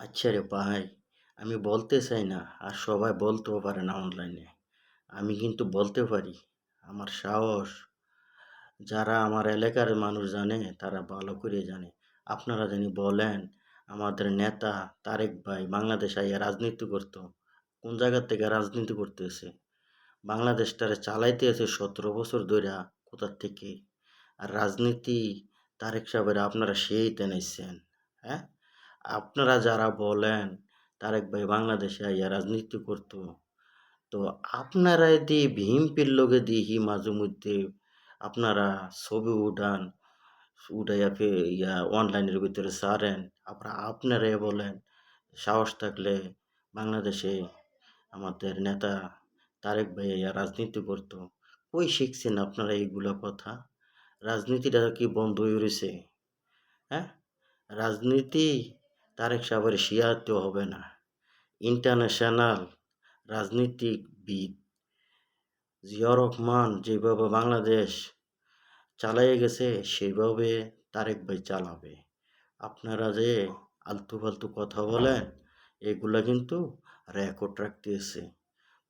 আচ্ছা রে ভাই, আমি বলতে চাই না আর সবাই বলতেও পারে না অনলাইনে। আমি কিন্তু বলতে পারি। আমার সাহস যারা আমার এলাকার মানুষ জানে তারা ভালো করে জানে। আপনারা জানি বলেন আমাদের নেতা তারেক ভাই বাংলাদেশে আইয়া রাজনীতি করতো। কোন জায়গা থেকে রাজনীতি করতেছে? বাংলাদেশটারে চালাইতেছে ১৭ বছর ধইরা কোথার থেকে? আর রাজনীতি তারেক সাহেবের আপনারা সেই টেনেছেন। হ্যাঁ? আপনারা যারা বলেন তারেক ভাই বাংলাদেশে আইয়া রাজনীতি করতো, তো আপনারা দিয়ে ভিএমপির লগে দেখি মাঝেমধ্যে আপনারা ছবি উঠান, উঠাইয়া অনলাইনের ভিতরে ছাড়েন। আবার আপনারাই বলেন সাহস থাকলে বাংলাদেশে আমাদের নেতা তারেক ভাই আইয়া রাজনীতি করতো। কই শিখছেন আপনারা এইগুলা কথা? রাজনীতিটা কি বন্ধ হয়ে রইছে? হ্যাঁ? রাজনীতি তারেক সাহেবের শিয়াতেও হবে না। ইন্টারন্যাশনাল রাজনীতিবিদ জিয়াউর রহমান যেভাবে বাংলাদেশ চালাইয়া গেছে সেভাবে তারেক ভাই চালাবে। আপনারা যে আলতু-ফালতু কথা বলেন এগুলা কিন্তু রেকর্ড রাখতেছে।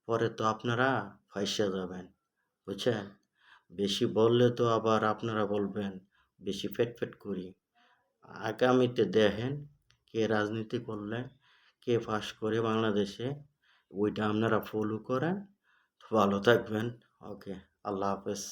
পরে তো আপনারা ফাঁইসা যাবেন। বুঝছেন? বেশি বললে তো আবার আপনারা বলবেন বেশি ফ্যাট করি। আগামীতে দেখেন কে রাজনীতি করলে কে পাস করে বাংলাদেশে ওইটা আপনারা ফলো করেন। ভালো থাকবেন। ওকে, আল্লাহ হাফেজ।